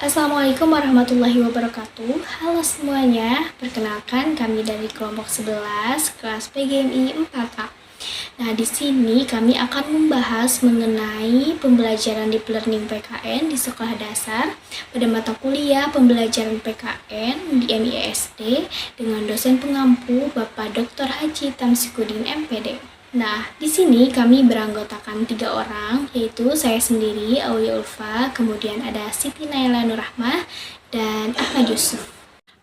Assalamualaikum warahmatullahi wabarakatuh. Halo semuanya, perkenalkan kami dari kelompok 11 kelas PGMI 4K. Nah, di sini kami akan membahas mengenai pembelajaran deep learning PKN di sekolah dasar pada mata kuliah pembelajaran PKN di MISD dengan dosen pengampu Bapak Dr. Haji Tamsikudin MPD. Nah, di sini kami beranggotakan 3 orang, yaitu saya sendiri, Aulia Ulfa, kemudian ada Siti Naila Nurrahmah, dan Ahmad Yusuf.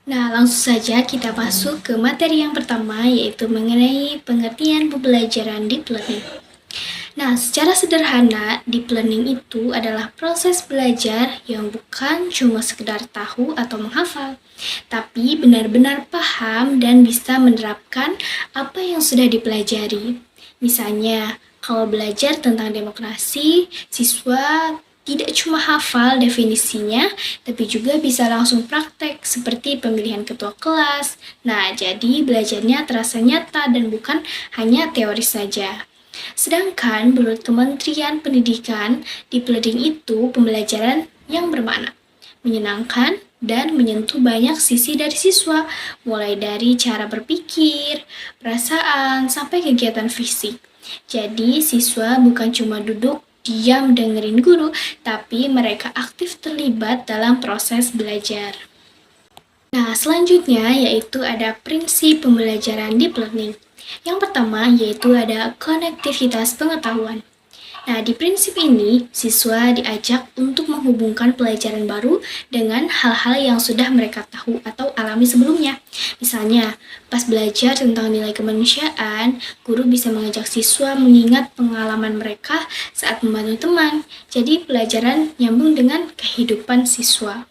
Nah, langsung saja kita masuk ke materi yang pertama, yaitu mengenai pengertian pembelajaran deep learning. Nah, secara sederhana, deep learning itu adalah proses belajar yang bukan cuma sekedar tahu atau menghafal, tapi benar-benar paham dan bisa menerapkan apa yang sudah dipelajari. Misalnya, kalau belajar tentang demokrasi, siswa tidak cuma hafal definisinya, tapi juga bisa langsung praktek seperti pemilihan ketua kelas. Nah, jadi belajarnya terasa nyata dan bukan hanya teori saja. Sedangkan menurut Kementerian Pendidikan, deep learning itu pembelajaran yang bermakna, menyenangkan, dan menyentuh banyak sisi dari siswa, mulai dari cara berpikir, perasaan, sampai kegiatan fisik. Jadi, siswa bukan cuma duduk diam dengerin guru, tapi mereka aktif terlibat dalam proses belajar. Nah, selanjutnya yaitu ada prinsip pembelajaran deep learning. Yang pertama yaitu ada konektivitas pengetahuan. Nah, di prinsip ini, siswa diajak untuk menghubungkan pelajaran baru dengan hal-hal yang sudah mereka tahu atau alami sebelumnya. Misalnya, pas belajar tentang nilai kemanusiaan, guru bisa mengajak siswa mengingat pengalaman mereka saat membantu teman. Jadi, pelajaran nyambung dengan kehidupan siswa.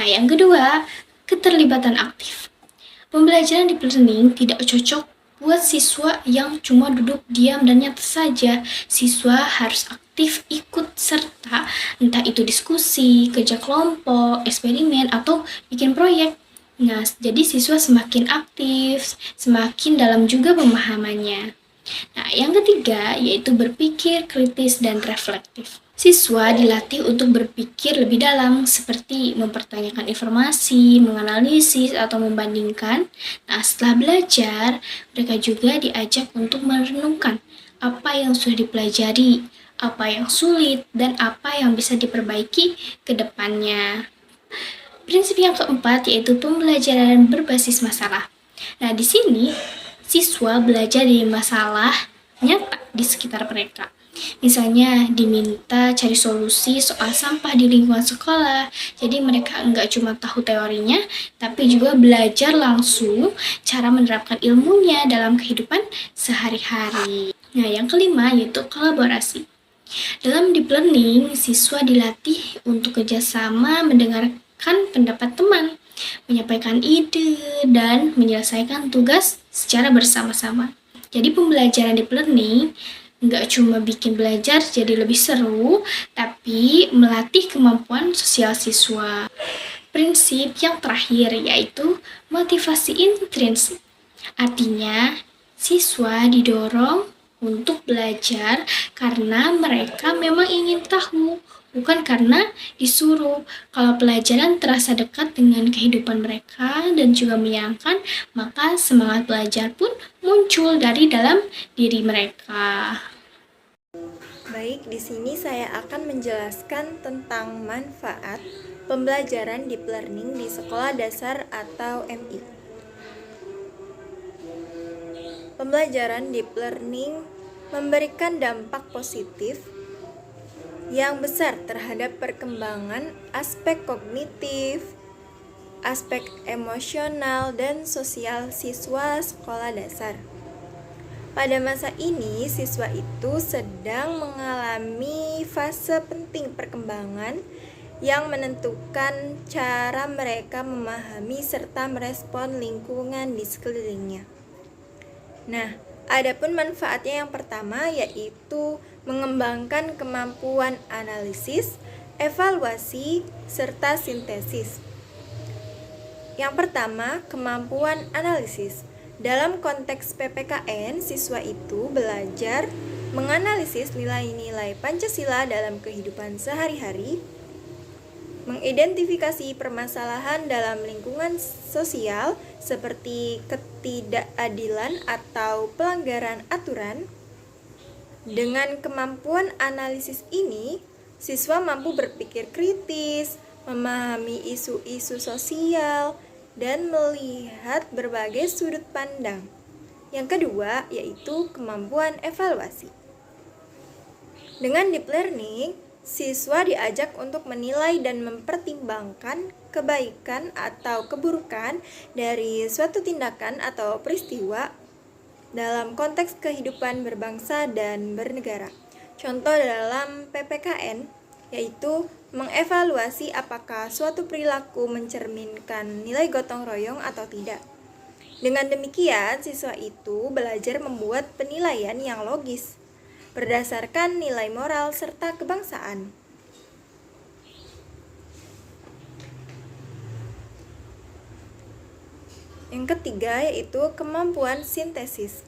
Nah, yang kedua, keterlibatan aktif. Pembelajaran deep learning tidak cocok buat siswa yang cuma duduk diam dan nyata saja. Siswa harus aktif ikut serta, entah itu diskusi, kerja kelompok, eksperimen, atau bikin proyek. Nah, jadi siswa semakin aktif, semakin dalam juga pemahamannya. Nah, yang ketiga yaitu berpikir kritis dan reflektif. Siswa dilatih untuk berpikir lebih dalam, seperti mempertanyakan informasi, menganalisis, atau membandingkan. Nah, setelah belajar, mereka juga diajak untuk merenungkan apa yang sudah dipelajari, apa yang sulit, dan apa yang bisa diperbaiki ke depannya. Prinsip yang keempat yaitu pembelajaran berbasis masalah. Nah, di sini siswa belajar dari masalah nyata di sekitar mereka. Misalnya diminta cari solusi soal sampah di lingkungan sekolah, jadi mereka nggak cuma tahu teorinya, tapi juga belajar langsung cara menerapkan ilmunya dalam kehidupan sehari-hari. Nah, yang kelima yaitu kolaborasi. Dalam deep learning, siswa dilatih untuk kerjasama, mendengarkan pendapat teman, menyampaikan ide, dan menyelesaikan tugas secara bersama-sama. Jadi pembelajaran deep learning nggak cuma bikin belajar jadi lebih seru, tapi melatih kemampuan sosial siswa. Prinsip yang terakhir yaitu motivasi intrinsik. Artinya, siswa didorong untuk belajar karena mereka memang ingin tahu, bukan karena disuruh. Kalau pelajaran terasa dekat dengan kehidupan mereka dan juga menyenangkan, maka semangat belajar pun muncul dari dalam diri mereka. Baik, di sini saya akan menjelaskan tentang manfaat pembelajaran deep learning di sekolah dasar atau MI. Pembelajaran deep learning memberikan dampak positif yang besar terhadap perkembangan aspek kognitif, aspek emosional, dan sosial siswa sekolah dasar. Pada masa ini, siswa itu sedang mengalami fase penting perkembangan yang menentukan cara mereka memahami serta merespon lingkungan di sekelilingnya. Nah, adapun manfaatnya yang pertama yaitu mengembangkan kemampuan analisis, evaluasi, serta sintesis. Yang pertama, kemampuan analisis. Dalam konteks PPKN, siswa itu belajar menganalisis nilai-nilai Pancasila dalam kehidupan sehari-hari, mengidentifikasi permasalahan dalam lingkungan sosial seperti ketidakadilan atau pelanggaran aturan. Dengan kemampuan analisis ini, siswa mampu berpikir kritis, memahami isu-isu sosial, dan melihat berbagai sudut pandang. Yang kedua yaitu kemampuan evaluasi. Dengan deep learning, siswa diajak untuk menilai dan mempertimbangkan kebaikan atau keburukan dari suatu tindakan atau peristiwa dalam konteks kehidupan berbangsa dan bernegara. Contoh dalam PPKN yaitu mengevaluasi apakah suatu perilaku mencerminkan nilai gotong royong atau tidak. Dengan demikian, siswa itu belajar membuat penilaian yang logis berdasarkan nilai moral serta kebangsaan. Yang ketiga yaitu kemampuan sintesis.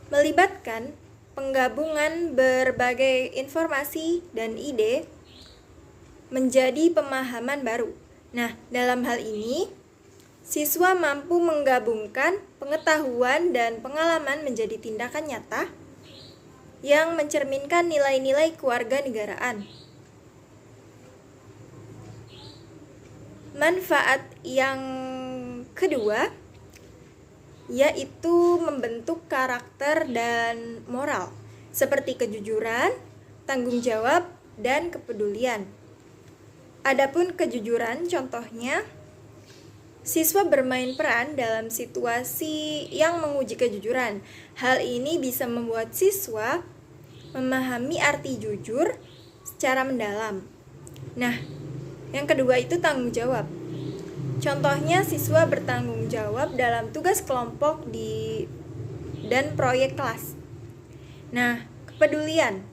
Melibatkan penggabungan berbagai informasi dan ide menjadi pemahaman baru. Nah, dalam hal ini, siswa mampu menggabungkan pengetahuan dan pengalaman menjadi tindakan nyata yang mencerminkan nilai-nilai kewarganegaraan. Manfaat yang kedua yaitu membentuk karakter dan moral seperti kejujuran, tanggung jawab, dan kepedulian. Adapun kejujuran contohnya, siswa bermain peran dalam situasi yang menguji kejujuran. Hal ini bisa membuat siswa memahami arti jujur secara mendalam. Nah, yang kedua itu tanggung jawab. Contohnya siswa bertanggung jawab dalam tugas kelompok dan proyek kelas. Nah, kepedulian.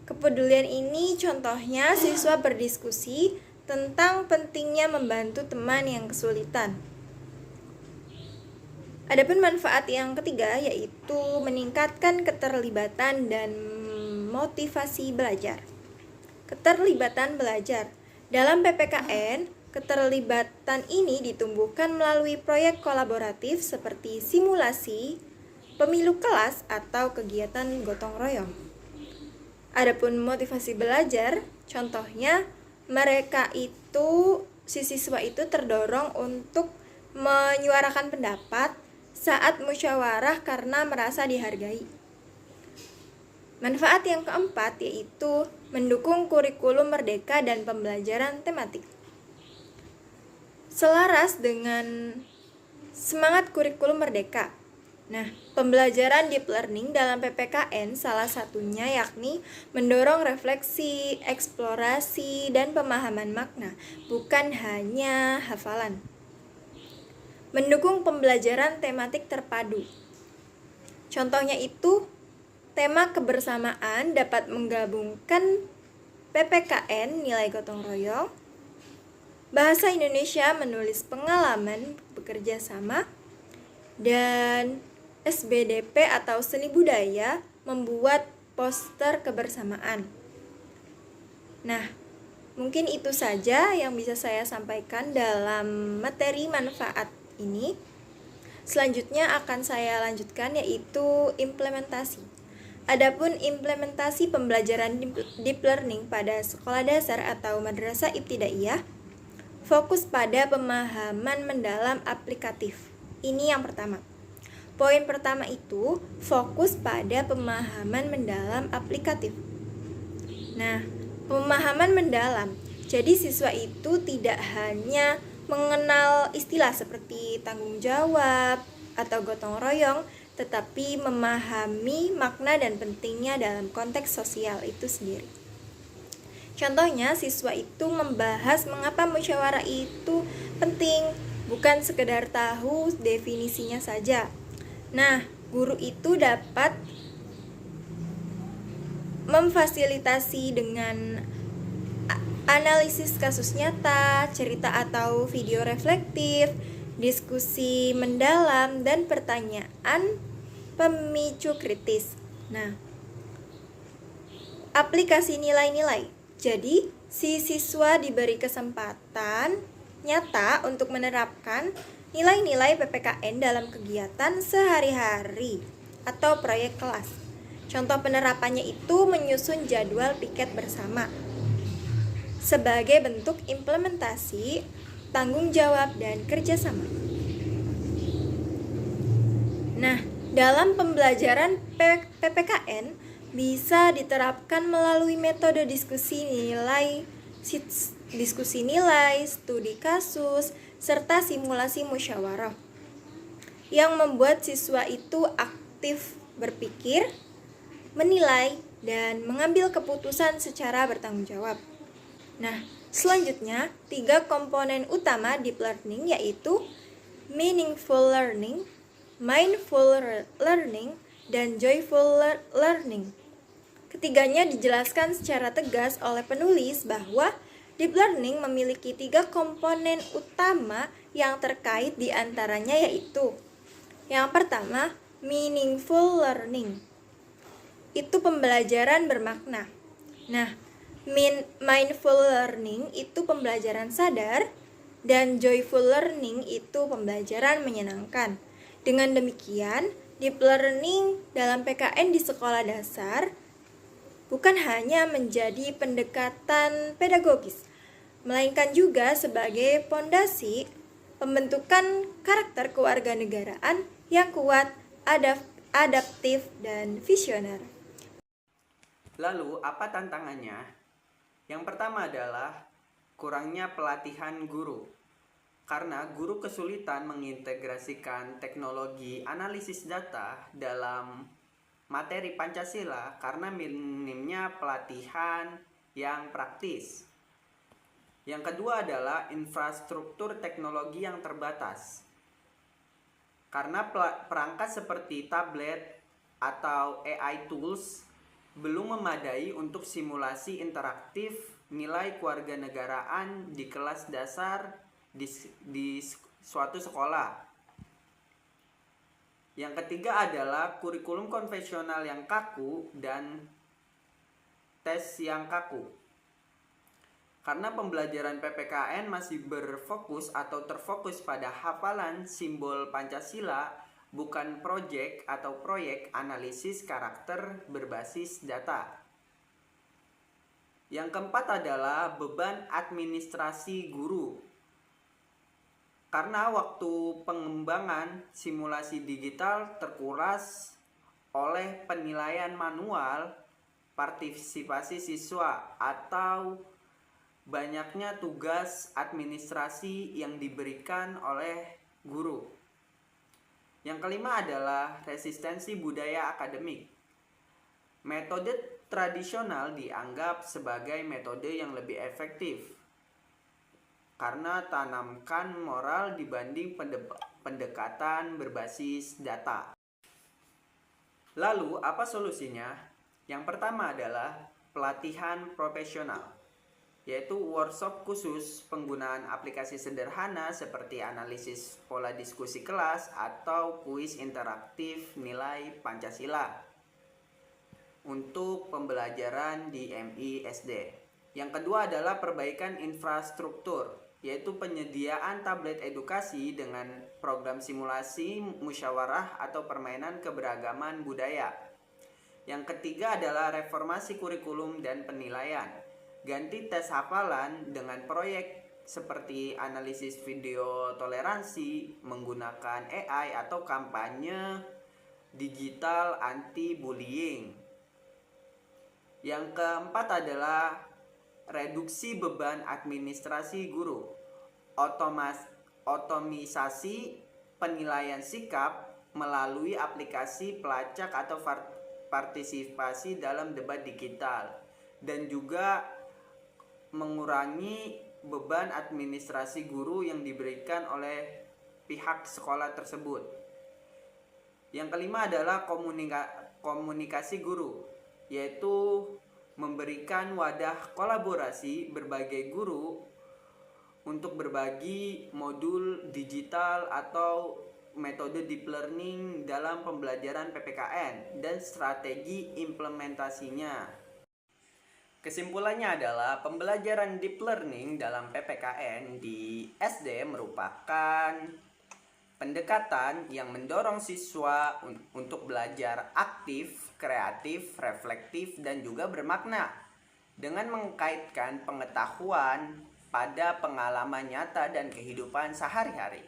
Kepedulian ini contohnya siswa berdiskusi tentang pentingnya membantu teman yang kesulitan. Adapun manfaat yang ketiga yaitu meningkatkan keterlibatan dan motivasi belajar. Keterlibatan belajar. Dalam PPKN, keterlibatan ini ditumbuhkan melalui proyek kolaboratif seperti simulasi, pemilu kelas, atau kegiatan gotong royong. Adapun motivasi belajar, contohnya si siswa itu terdorong untuk menyuarakan pendapat saat musyawarah karena merasa dihargai. Manfaat yang keempat yaitu mendukung kurikulum merdeka dan pembelajaran tematik. Selaras dengan semangat kurikulum merdeka. Nah, pembelajaran deep learning dalam PPKN salah satunya yakni mendorong refleksi, eksplorasi, dan pemahaman makna, bukan hanya hafalan. Mendukung pembelajaran tematik terpadu. Contohnya itu, tema kebersamaan dapat menggabungkan PPKN nilai gotong royong, bahasa Indonesia menulis pengalaman bekerja sama, dan SBDP atau seni budaya membuat poster kebersamaan. Nah, mungkin itu saja yang bisa saya sampaikan dalam materi manfaat ini. Selanjutnya akan saya lanjutkan yaitu implementasi. Adapun implementasi pembelajaran deep learning pada sekolah dasar atau madrasah ibtidaiyah fokus pada pemahaman mendalam aplikatif. Ini yang pertama. Poin pertama itu fokus pada pemahaman mendalam aplikatif. Nah, pemahaman mendalam. Jadi siswa itu tidak hanya mengenal istilah seperti tanggung jawab atau gotong royong, tetapi memahami makna dan pentingnya dalam konteks sosial itu sendiri. Contohnya, siswa itu membahas mengapa musyawarah itu penting, bukan sekedar tahu definisinya saja. Nah, guru itu dapat memfasilitasi dengan analisis kasus nyata, cerita atau video reflektif, diskusi mendalam, dan pertanyaan pemicu kritis. Nah, aplikasi nilai-nilai. Jadi, Si siswa diberi kesempatan nyata untuk menerapkan nilai-nilai PPKN dalam kegiatan sehari-hari atau proyek kelas. Contoh penerapannya itu menyusun jadwal piket bersama sebagai bentuk implementasi, tanggung jawab, dan kerjasama. Nah, dalam pembelajaran PPKN bisa diterapkan melalui metode diskusi nilai, studi kasus, serta simulasi musyawarah yang membuat siswa itu aktif berpikir, menilai, dan mengambil keputusan secara bertanggung jawab. Nah, selanjutnya 3 komponen utama deep learning yaitu meaningful learning, mindful learning, dan joyful learning. Ketiganya dijelaskan secara tegas oleh penulis bahwa deep learning memiliki 3 komponen utama yang terkait diantaranya yaitu yang pertama, meaningful learning. Itu pembelajaran bermakna. Nah, mindful learning itu pembelajaran sadar dan joyful learning itu pembelajaran menyenangkan. Dengan demikian, deep learning dalam PKN di sekolah dasar bukan hanya menjadi pendekatan pedagogis, melainkan juga sebagai fondasi pembentukan karakter kewarganegaraan yang kuat, adaptif, dan visioner. Lalu, apa tantangannya? Yang pertama adalah kurangnya pelatihan guru. Karena guru kesulitan mengintegrasikan teknologi analisis data dalam materi Pancasila karena minimnya pelatihan yang praktis. Yang kedua adalah infrastruktur teknologi yang terbatas. Karena perangkat seperti tablet atau AI tools belum memadai untuk simulasi interaktif nilai kewarganegaraan di kelas dasar di suatu sekolah. Yang ketiga adalah kurikulum konvensional yang kaku dan tes yang kaku. Karena pembelajaran PPKN masih berfokus atau terfokus pada hafalan simbol Pancasila, bukan proyek atau proyek analisis karakter berbasis data. Yang keempat adalah beban administrasi guru. Karena waktu pengembangan simulasi digital terkuras oleh penilaian manual, partisipasi siswa, atau banyaknya tugas administrasi yang diberikan oleh guru. Yang kelima adalah resistensi budaya akademik. Metode tradisional dianggap sebagai metode yang lebih efektif karena tanamkan moral dibanding pendekatan berbasis data. Lalu, apa solusinya? Yang pertama adalah pelatihan profesional, yaitu workshop khusus penggunaan aplikasi sederhana seperti analisis pola diskusi kelas atau kuis interaktif nilai Pancasila untuk pembelajaran di MI SD. Yang kedua adalah perbaikan infrastruktur, yaitu penyediaan tablet edukasi dengan program simulasi, musyawarah, atau permainan keberagaman budaya. Yang ketiga adalah reformasi kurikulum dan penilaian. Ganti tes hafalan dengan proyek seperti analisis video toleransi, menggunakan AI, atau kampanye digital anti-bullying. Yang keempat adalah reduksi beban administrasi guru, otomisasi penilaian sikap melalui aplikasi pelacak atau partisipasi dalam debat digital, dan juga mengurangi beban administrasi guru yang diberikan oleh pihak sekolah tersebut. Yang kelima adalah komunikasi guru, yaitu memberikan wadah kolaborasi berbagai guru untuk berbagi modul digital atau metode deep learning dalam pembelajaran PPKN dan strategi implementasinya. Kesimpulannya adalah pembelajaran deep learning dalam PPKN di SD merupakan pendekatan yang mendorong siswa untuk belajar aktif, kreatif, reflektif, dan juga bermakna dengan mengkaitkan pengetahuan pada pengalaman nyata dan kehidupan sehari-hari.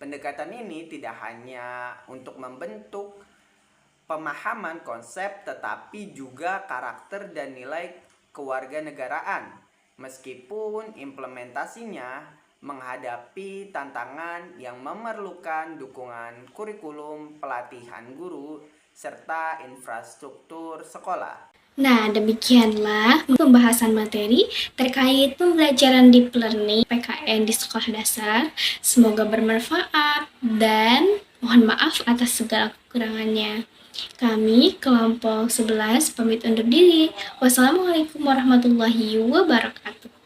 Pendekatan ini tidak hanya untuk membentuk pemahaman konsep tetapi juga karakter dan nilai kewarganegaraan, meskipun implementasinya menghadapi tantangan yang memerlukan dukungan kurikulum, pelatihan guru, serta infrastruktur sekolah. Nah, demikianlah pembahasan materi terkait pembelajaran deep learning PKN di sekolah dasar. Semoga bermanfaat dan mohon maaf atas segala kekurangannya. Kami kelompok 11 pamit undur diri. Wassalamualaikum warahmatullahi wabarakatuh.